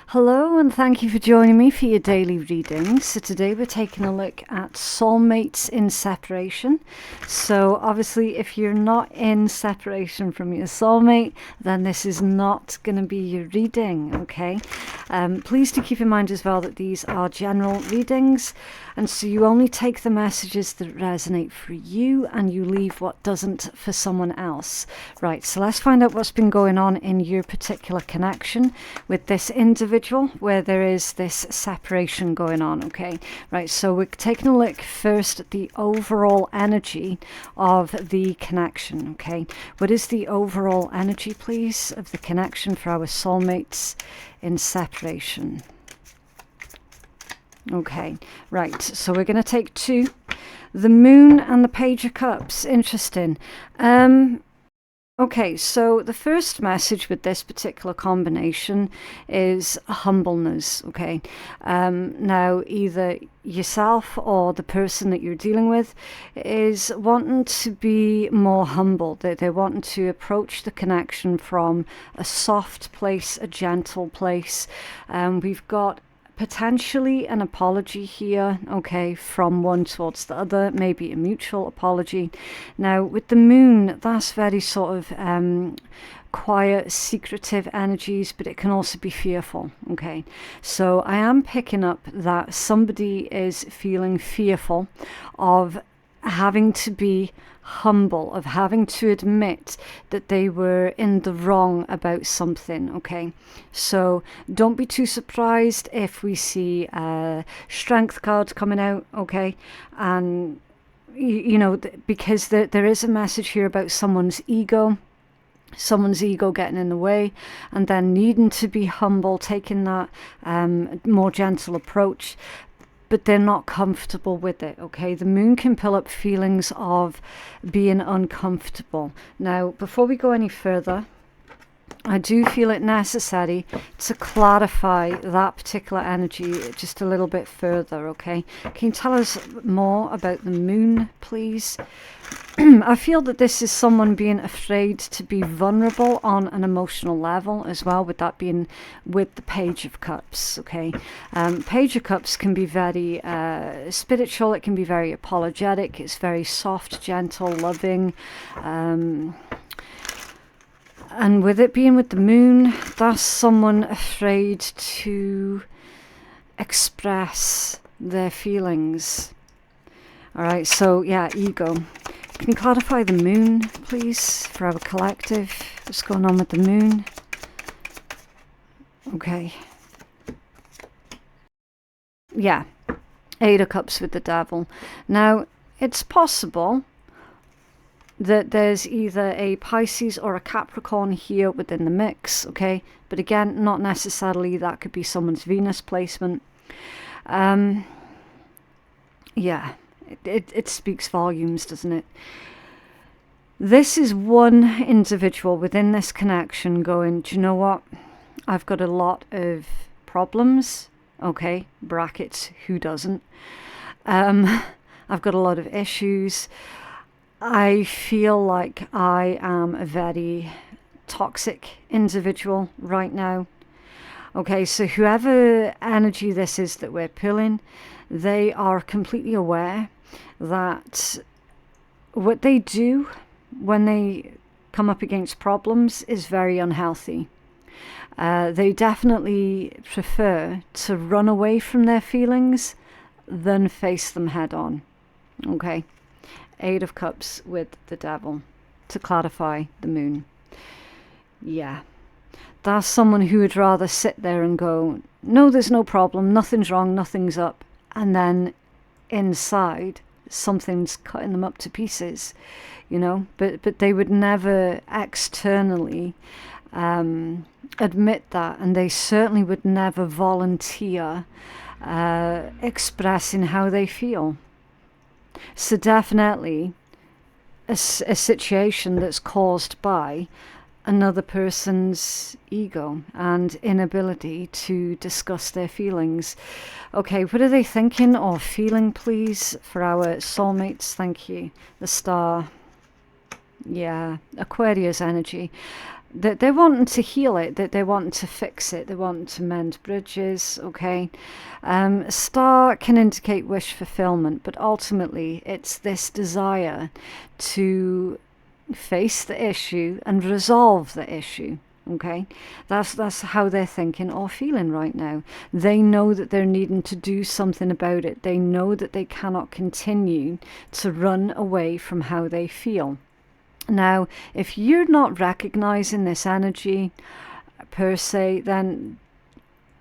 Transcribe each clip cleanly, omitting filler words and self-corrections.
Hello, and thank you for joining me for your daily reading. So today we're taking a look at soulmates in separation. So obviously if you're not in separation from your soulmate, then this is not going to be your reading, okay? Please do keep in mind as well that these are general readings, and so you only take the messages that resonate for you and you leave what doesn't for someone else. Right, so let's find out what's been going on in your particular connection with this individual where there is this separation going on, okay? Right, so we're taking a look first at the overall energy of the connection, okay? What is the overall energy, please, of the connection for our soulmates in separation? Okay, right, so we're going to take two. The Moon and the Page of Cups. Interesting. Okay, so the first message with this particular combination is humbleness, okay? Now, either yourself or the person that you're dealing with is wanting to be more humble. They're wanting to approach the connection from a soft place, a gentle place. We've got potentially an apology here, okay, from one towards the other, maybe a mutual apology. Now with the Moon, that's very sort of quiet, secretive energies, but it can also be fearful, okay? So I am picking up that somebody is feeling fearful of having to be humble, of having to admit that they were in the wrong about something, okay? So don't be too surprised if we see strength cards coming out, okay? And you know, because there is a message here about someone's ego getting in the way, and then needing to be humble, taking that more gentle approach, but they're not comfortable with it, okay? The Moon can pull up feelings of being uncomfortable. Now, before we go any further, I do feel it necessary to clarify that particular energy just a little bit further, okay? Can you tell us more about the Moon, please? I feel that this is someone being afraid to be vulnerable on an emotional level as well, with that being with the Page of Cups, okay? Page of Cups can be very spiritual, it can be very apologetic, it's very soft, gentle, loving, and with it being with the Moon, that's someone afraid to express their feelings. All right, so yeah, ego. Can you clarify the Moon, please, for our collective? What's going on with the Moon? Okay. Yeah, Eight of Cups with the Devil. Now, it's possible that there's either a Pisces or a Capricorn here within the mix, okay? But again, not necessarily. That could be someone's Venus placement. Yeah, it speaks volumes, doesn't it? This is one individual within this connection going, do you know what? I've got a lot of problems, okay? Brackets, who doesn't? I've got a lot of issues. I feel like I am a very toxic individual right now. Okay, so whoever energy this is that we're pulling, they are completely aware that what they do when they come up against problems is very unhealthy. They definitely prefer to run away from their feelings than face them head on. Okay. Eight of Cups with the Devil, to clarify the Moon. Yeah, that's someone who would rather sit there and go, no, there's no problem, nothing's wrong, nothing's up, and then inside something's cutting them up to pieces, you know, but they would never externally admit that, and they certainly would never volunteer expressing how they feel. So definitely a situation that's caused by another person's ego and inability to discuss their feelings. Okay, what are they thinking or feeling, please, for our soulmates? Thank you. The Star. Yeah, Aquarius energy. that they're wanting to heal it, that they're wanting to fix it, they're wanting to mend bridges, okay? Star can indicate wish fulfillment, but ultimately it's this desire to face the issue and resolve the issue, okay? That's how they're thinking or feeling right now. They know that they're needing to do something about it. They know that they cannot continue to run away from how they feel. Now, if you're not recognizing this energy per se, then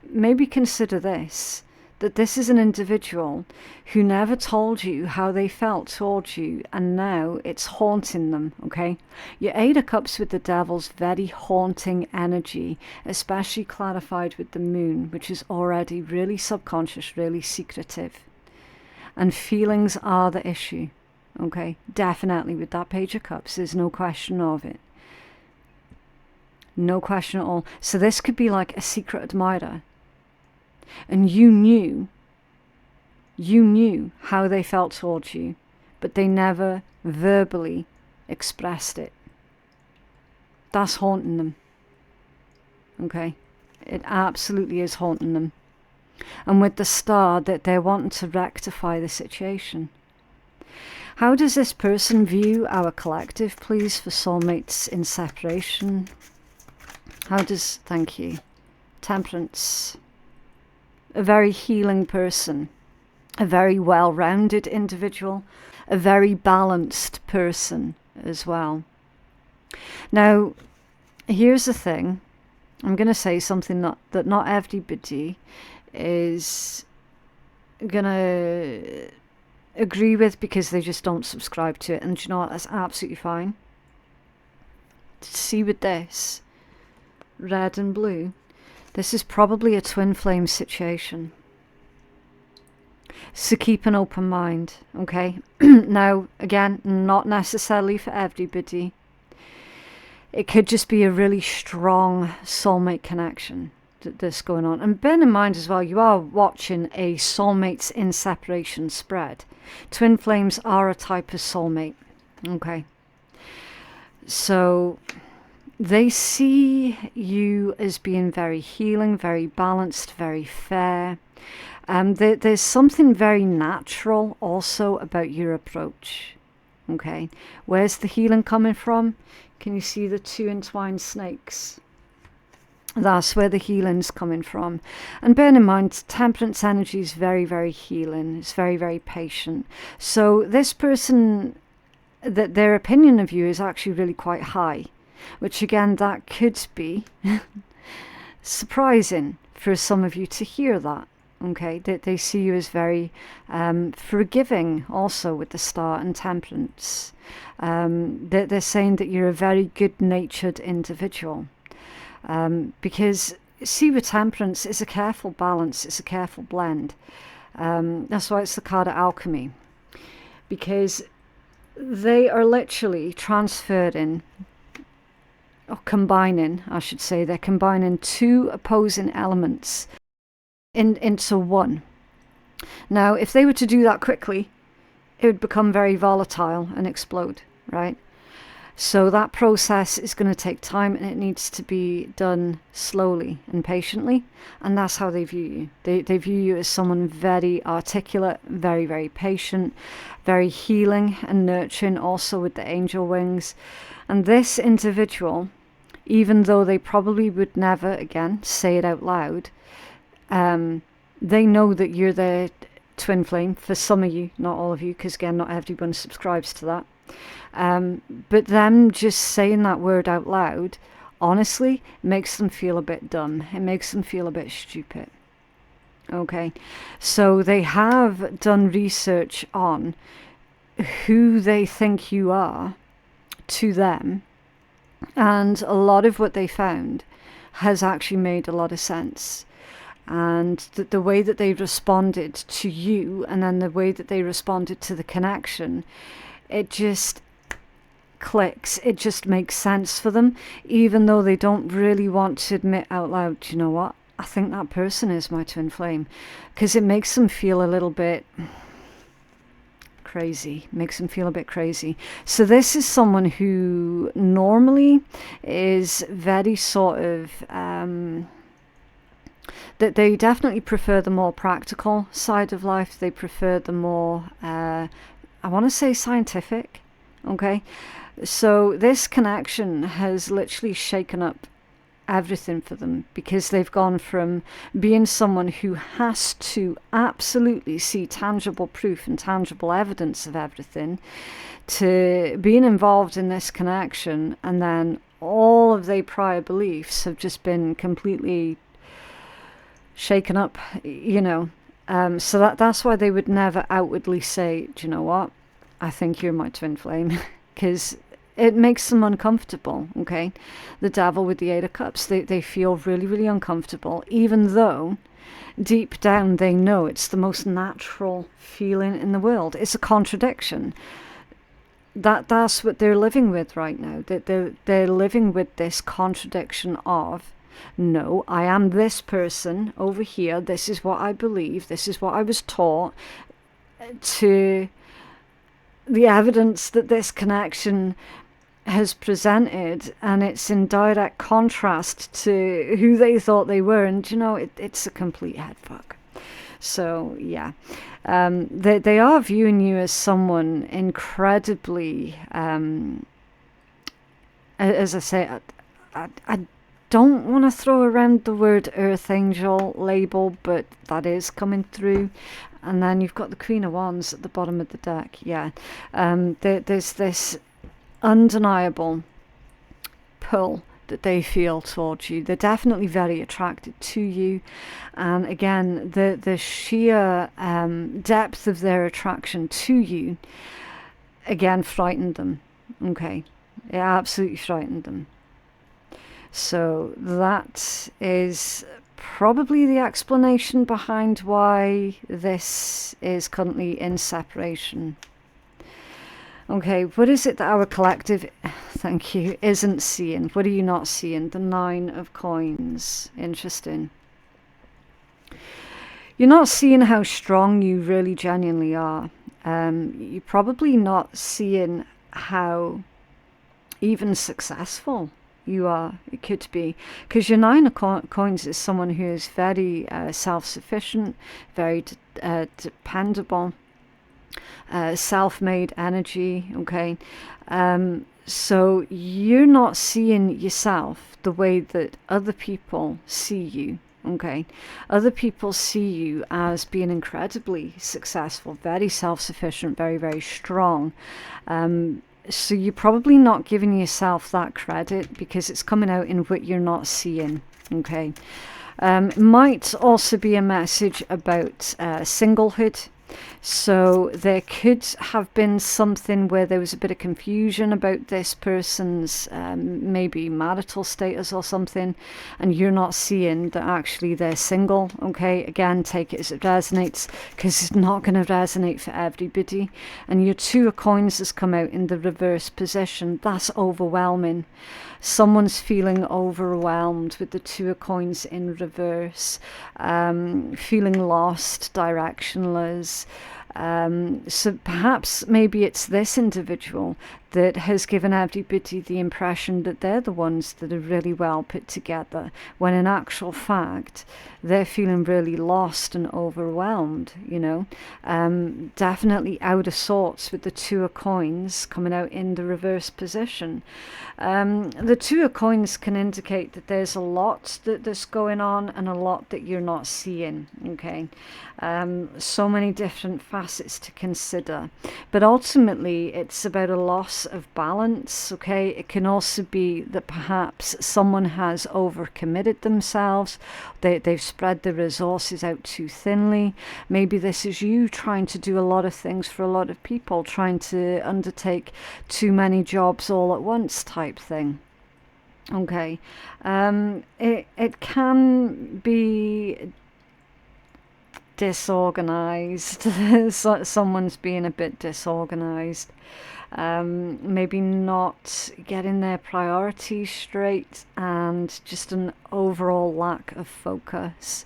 maybe consider this, that this is an individual who never told you how they felt towards you, and now it's haunting them, okay? Your Eight of Cups with the Devil's very haunting energy, especially clarified with the Moon, which is already really subconscious, really secretive. And feelings are the issue. Okay, definitely with that Page of Cups, there's no question of it. No question at all. So this could be like a secret admirer. And you knew how they felt towards you, but they never verbally expressed it. That's haunting them. Okay, it absolutely is haunting them. And with the Star, that they're wanting to rectify the situation. How does this person view our collective, please, for soulmates in separation? Thank you. Temperance. A very healing person. A very well-rounded individual. A very balanced person as well. Now, here's the thing. I'm going to say something that not everybody is going to agree with, because they just don't subscribe to it, and you know what, that's absolutely fine. See, with this red and blue, this is probably a twin flame situation, so keep an open mind, okay? Now again, not necessarily for everybody. It could just be a really strong soulmate connection that's going on. And bear in mind as well, you are watching a soulmates in separation spread. Twin flames are a type of soulmate, okay? So they see you as being very healing, very balanced, very fair. There's something very natural also about your approach, okay? Where's the healing coming from? Can you see the two entwined snakes? That's where the healing's coming from. And bear in mind, temperance energy is very, very healing. It's very, very patient. So this person, that their opinion of you is actually really quite high, which again, that could be surprising for some of you to hear that. Okay, they see you as very forgiving also with the Star and Temperance. They're saying that you're a very good-natured individual. Because see, with Temperance, it's a careful balance, it's a careful blend. That's why it's the card of alchemy, because they are literally transferring, or combining, I should say, they're combining two opposing elements into one. Now, if they were to do that quickly, it would become very volatile and explode, right? So that process is going to take time, and it needs to be done slowly and patiently. And that's how they view you. They view you as someone very articulate, very, very patient, very healing and nurturing, also with the angel wings. And this individual, even though they probably would never, again, say it out loud, they know that you're their twin flame. For some of you, not all of you, because again, not everyone subscribes to that. But them just saying that word out loud, honestly, makes them feel a bit dumb. It makes them feel a bit stupid. Okay, so they have done research on who they think you are to them, and a lot of what they found has actually made a lot of sense. And the way that they responded to you, and then the way that they responded to the connection, it just clicks. It just makes sense for them, even though they don't really want to admit out loud, you know what, I think that person is my twin flame, because it makes them feel a little bit crazy, makes them feel a bit crazy. So this is someone who normally is very sort of, that they definitely prefer the more practical side of life. They prefer the more, I want to say scientific, okay? So this connection has literally shaken up everything for them, because they've gone from being someone who has to absolutely see tangible proof and tangible evidence of everything to being involved in this connection, and then all of their prior beliefs have just been completely shaken up, you know. So that's why they would never outwardly say, do you know what, I think you're my twin flame, because it makes them uncomfortable, okay? The Devil with the Eight of Cups, they feel really, really uncomfortable, even though deep down they know it's the most natural feeling in the world. It's a contradiction. That's what they're living with right now. They're living with this contradiction of, no, I am this person over here, this is what I believe, this is what I was taught, to the evidence that this connection has presented, and it's in direct contrast to who they thought they were, and you know, it's a complete headfuck. So yeah, they are viewing you as someone incredibly, as I say, I don't want to throw around the word earth angel label, but that is coming through. And then you've got the Queen of Wands at the bottom of the deck. Yeah, there's this undeniable pull that they feel towards you. They're definitely very attracted to you, and again, the sheer depth of their attraction to you again frightened them. Okay, it absolutely frightened them. So that is probably the explanation behind why this is currently in separation. Okay, what is it that our collective, thank you, isn't seeing? What are you not seeing? The Nine of Coins. Interesting. You're not seeing how strong you really genuinely are. You're probably not seeing how even successful you are, it could be, because your Nine of Coins is someone who is very self-sufficient, very dependable, self-made energy, okay? So you're not seeing yourself the way that other people see you, okay? Other people see you as being incredibly successful, very self-sufficient, very, very strong. So you're probably not giving yourself that credit, because it's coming out in what you're not seeing, okay? It might also be a message about singlehood. So there could have been something where there was a bit of confusion about this person's maybe marital status or something, and you're not seeing that actually they're single, okay? Again, take it as it resonates, because it's not going to resonate for everybody. And your Two of Coins has come out in the reverse position. That's overwhelming. Someone's feeling overwhelmed with the Two of Coins in reverse, feeling lost, directionless. So perhaps maybe it's this individual that has given everybody the impression that they're the ones that are really well put together, when in actual fact they're feeling really lost and overwhelmed, you know. Definitely out of sorts with the Two of Coins coming out in the reverse position. The Two of Coins can indicate that there's a lot that's going on, and a lot that you're not seeing, okay? So many different facets to consider, but ultimately it's about a loss of balance, okay? It can also be that perhaps someone has overcommitted themselves. They've spread the resources out too thinly. Maybe this is you trying to do a lot of things for a lot of people, trying to undertake too many jobs all at once type thing. Okay, it can be disorganized. Someone's being a bit disorganized, maybe not getting their priorities straight, and just an overall lack of focus,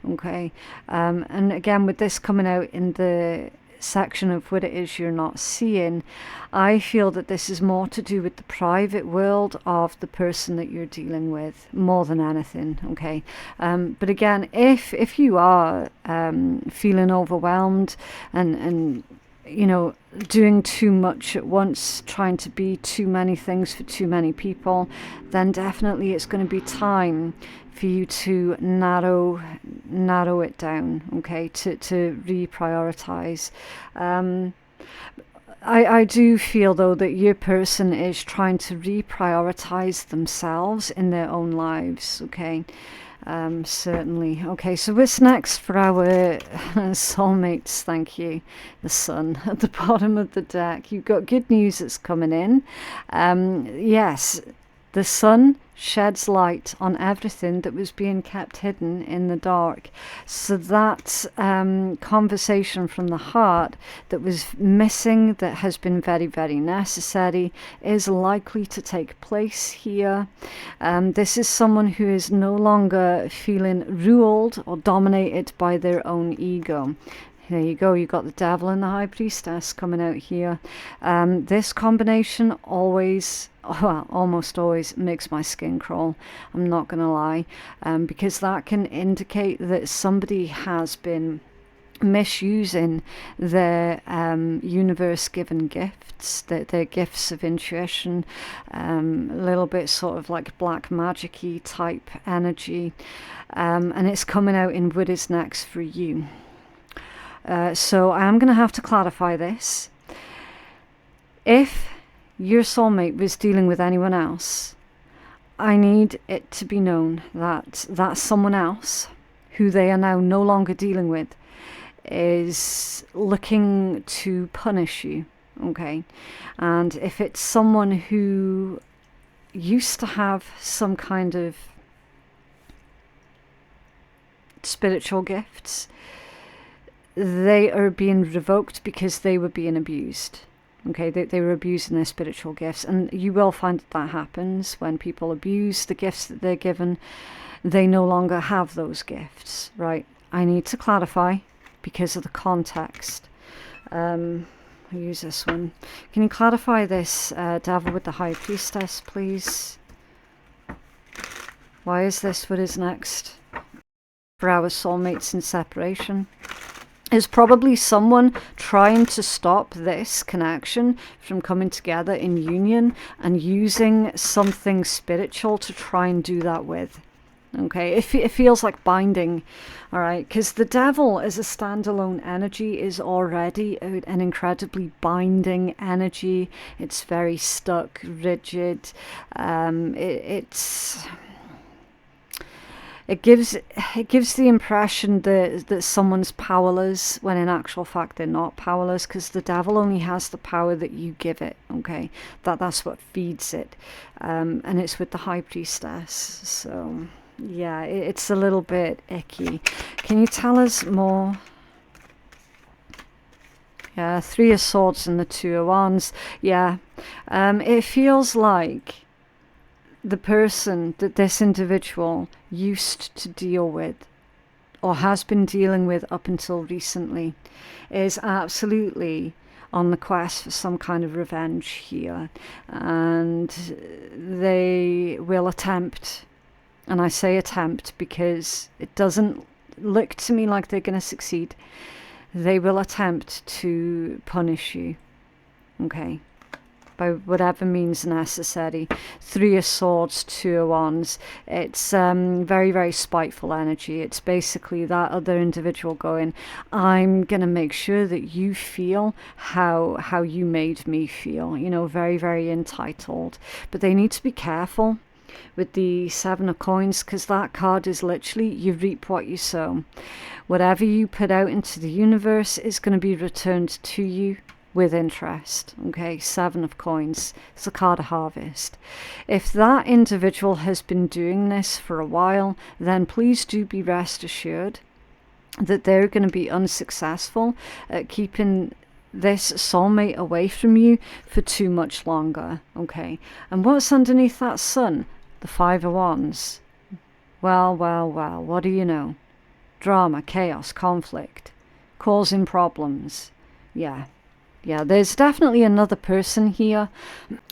okay? And again, with this coming out in the section of what it is you're not seeing, I feel that this is more to do with the private world of the person that you're dealing with more than anything. Okay, but again, if you are feeling overwhelmed and you know, doing too much at once, trying to be too many things for too many people, then definitely it's going to be time for you to narrow it down, okay, to reprioritize. I do feel though that your person is trying to reprioritize themselves in their own lives, okay. Certainly. Okay, so what's next for our soulmates? Thank you. The sun at the bottom of the deck. You've got good news that's coming in. Yes, the sun sheds light on everything that was being kept hidden in the dark. So that conversation from the heart that was missing, that has been very, very necessary, is likely to take place here. This is someone who is no longer feeling ruled or dominated by their own ego. There you go, you got the devil and the high priestess coming out here. This combination almost always makes my skin crawl. I'm not going to lie, because that can indicate that somebody has been misusing their universe-given gifts, their gifts of intuition, a little bit sort of like black magic-y type energy, and it's coming out in what is next for you. So I am going to have to clarify this. If your soulmate was dealing with anyone else, I need it to be known that that someone else, who they are now no longer dealing with, is looking to punish you, okay? And if it's someone who used to have some kind of spiritual gifts, they are being revoked because they were being abused. Okay, they were abusing their spiritual gifts, and you will find that happens when people abuse the gifts that they're given. They no longer have those gifts, right? I need to clarify because of the context. I'll use this one. Can you clarify this, devil with the high priestess, please? Why is this what is next for our soulmates in separation? Is probably someone trying to stop this connection from coming together in union and using something spiritual to try and do that with. Okay, it feels like binding, all right, because the devil as a standalone energy is already an incredibly binding energy. It's very stuck, rigid. It gives the impression that someone's powerless, when in actual fact they're not powerless, because the devil only has the power that you give it. Okay, that's what feeds it, and it's with the high priestess. So yeah, it's a little bit icky. Can you tell us more? Yeah, 3 of Swords and the 2 of Wands. Yeah, it feels like the person that this individual used to deal with, or has been dealing with up until recently, is absolutely on the quest for some kind of revenge here, and they will attempt, and I say attempt because it doesn't look to me like they're going to succeed. They will attempt to punish you, okay, by whatever means necessary. 3 of Swords, 2 of Wands. It's very, very spiteful energy. It's basically that other individual going, I'm going to make sure that you feel how you made me feel. You know, very, very entitled. But they need to be careful with the 7 of Coins, because that card is literally, you reap what you sow. Whatever you put out into the universe is going to be returned to you with interest. Okay, 7 of Coins. It's a card of harvest. If that individual has been doing this for a while, then please do be rest assured that they're going to be unsuccessful at keeping this soulmate away from you for too much longer. Okay, and what's underneath that sun? The 5 of Wands. Well, what do you know? Drama, chaos, conflict, causing problems, Yeah. Yeah, there's definitely another person here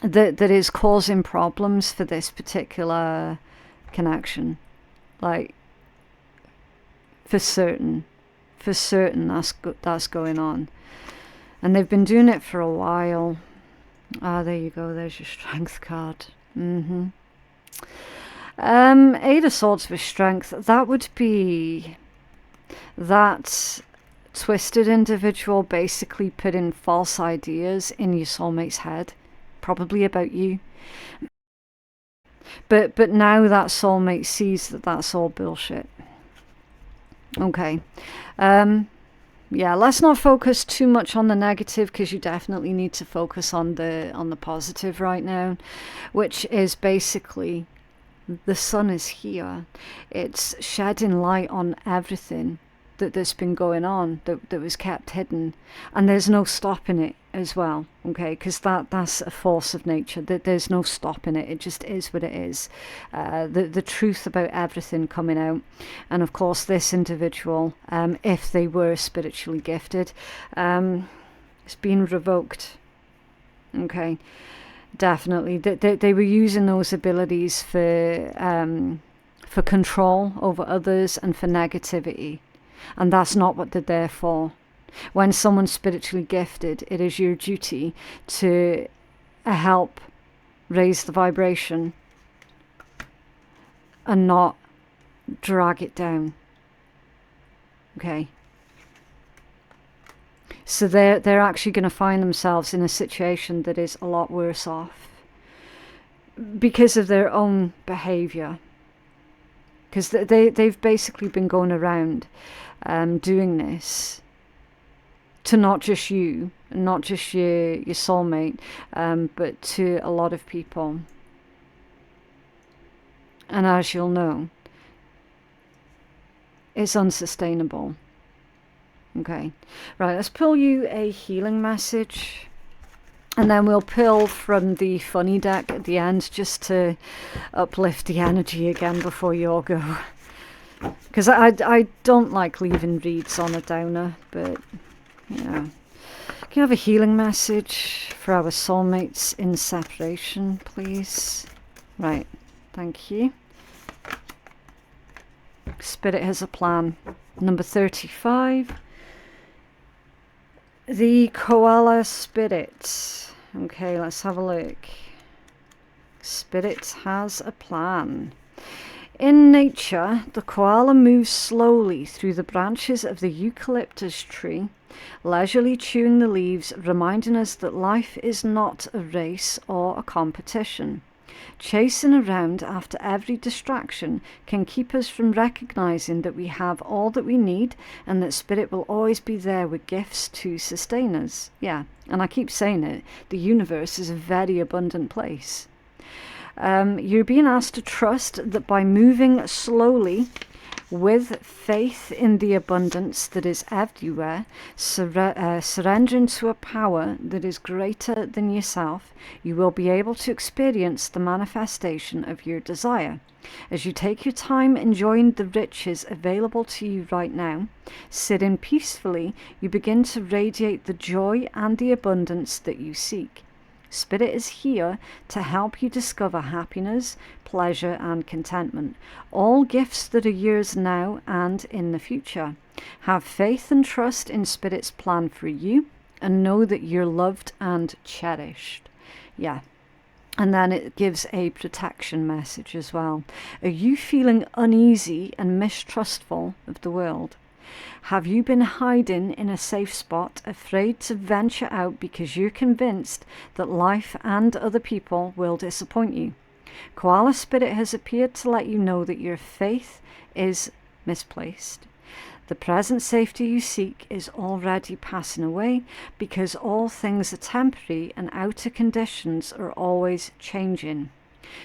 that is causing problems for this particular connection. Like, for certain. For certain that's going on. And they've been doing it for a while. Ah, there you go. There's your strength card. Eight of Swords with strength. That would be that twisted individual basically putting false ideas in your soulmate's head, probably about you. But now that soulmate sees that that's all bullshit. Okay. Yeah, let's not focus too much on the negative, because you definitely need to focus on the positive right now, which is basically the sun is here. It's shedding light on everything that's been going on that was kept hidden, and there's no stopping it as well, okay, because that's a force of nature. That there's no stopping it. It just is what it is. The truth about everything coming out. And of course this individual, if they were spiritually gifted, it's been revoked. Okay, definitely they were using those abilities for control over others and for negativity. And that's not what they're there for. When someone's spiritually gifted, it is your duty to help raise the vibration and not drag it down. Okay. So they're actually going to find themselves in a situation that is a lot worse off because of their own behavior. Because they've basically been going around doing this to not just you, not just your soulmate, but to a lot of people. And as you'll know, it's unsustainable. Okay, right, let's pull you a healing message. And then we'll pull from the funny deck at the end, just to uplift the energy again before you all go. Because I don't like leaving reads on a downer, but yeah. Can you have a healing message for our soulmates in separation, please? Right, thank you. Spirit has a plan. Number 35. The koala spirit. Okay, let's have a look. Spirit has a plan. In nature, the koala moves slowly through the branches of the eucalyptus tree, leisurely chewing the leaves, reminding us that life is not a race or a competition. Chasing around after every distraction can keep us from recognizing that we have all that we need, and that spirit will always be there with gifts to sustain us. Yeah, and I keep saying it, the universe is a very abundant place. You're being asked to trust that by moving slowly with faith in the abundance that is everywhere, surrendering to a power that is greater than yourself, you will be able to experience the manifestation of your desire. As you take your time enjoying the riches available to you right now, sitting peacefully, you begin to radiate the joy and the abundance that you seek. Spirit is here to help you discover happiness, pleasure, and contentment, all gifts that are yours now and in the future. Have faith and trust in Spirit's plan for you, and know that you're loved and cherished. Yeah. And then it gives a protection message as well. Are you feeling uneasy and mistrustful of the world? Have you been hiding in a safe spot, afraid to venture out because you're convinced that life and other people will disappoint you? Koala Spirit has appeared to let you know that your faith is misplaced. The present safety you seek is already passing away, because all things are temporary and outer conditions are always changing.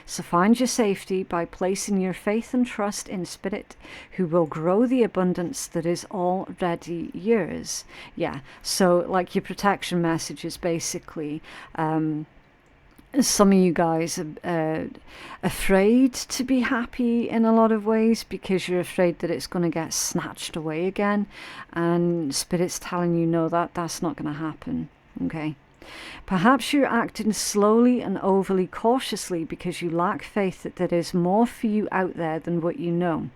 So find your safety by placing your faith and trust in Spirit, who will grow the abundance that is already yours. Yeah, so like your protection message is basically some of you guys are afraid to be happy in a lot of ways because you're afraid that it's going to get snatched away again, and Spirit's telling you no, that's not going to happen. Okay. Perhaps you're acting slowly and overly cautiously because you lack faith that there is more for you out there than what you know.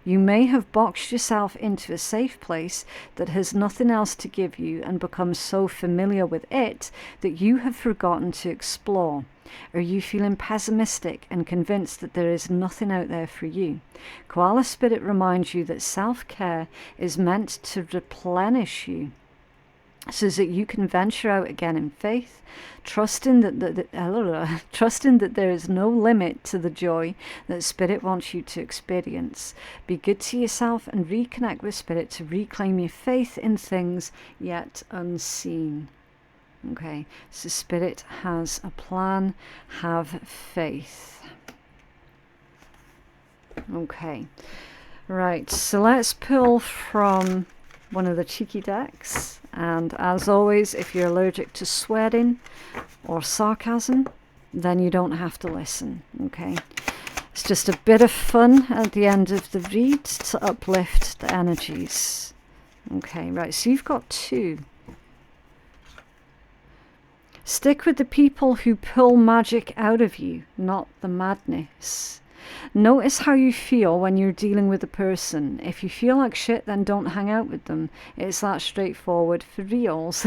You may have boxed yourself into a safe place that has nothing else to give you and become so familiar with it that you have forgotten to explore. Are you feeling pessimistic and convinced that there is nothing out there for you? Koala Spirit reminds you that self-care is meant to replenish you, so that you can venture out again in faith, trusting that there is no limit to the joy that Spirit wants you to experience. Be good to yourself and reconnect with Spirit to reclaim your faith in things yet unseen. Okay, so Spirit has a plan. Have faith. Okay, right, so let's pull from one of the cheeky decks. And as always, if you're allergic to swearing or sarcasm, then you don't have to listen, okay? It's just a bit of fun at the end of the read to uplift the energies. Okay, right, so you've got 2. Stick with the people who pull magic out of you, not the madness. Notice how you feel when you're dealing with a person. If you feel like shit, then don't hang out with them. It's that straightforward for reals.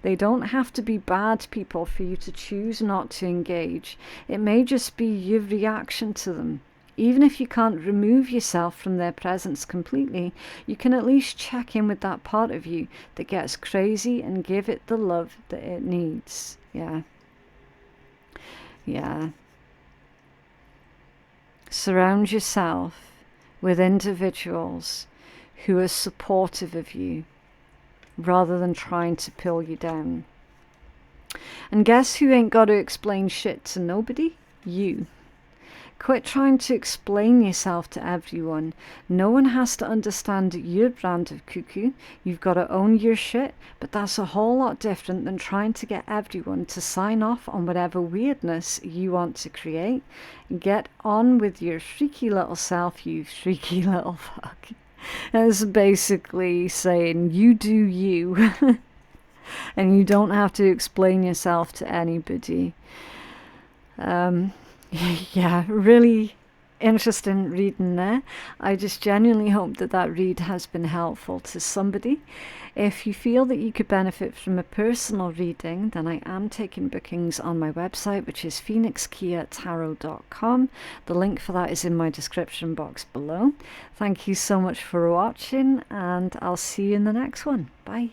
They don't have to be bad people for you to choose not to engage. It may just be your reaction to them. Even if you can't remove yourself from their presence completely, you can at least check in with that part of you that gets crazy and give it the love that it needs. Yeah. Yeah. Surround yourself with individuals who are supportive of you rather than trying to pull you down. And guess who ain't got to explain shit to nobody? You. Quit trying to explain yourself to everyone. No one has to understand your brand of cuckoo. You've got to own your shit, but that's a whole lot different than trying to get everyone to sign off on whatever weirdness you want to create. Get on with your freaky little self, you freaky little fuck. That's basically saying you do you. And you don't have to explain yourself to anybody. Yeah, really interesting reading there. I just genuinely hope that read has been helpful to somebody. If you feel that you could benefit from a personal reading, then I am taking bookings on my website, which is phoenixkeiatarot.com. The link for that is in my description box below. Thank you so much for watching, and I'll see you in the next one. Bye.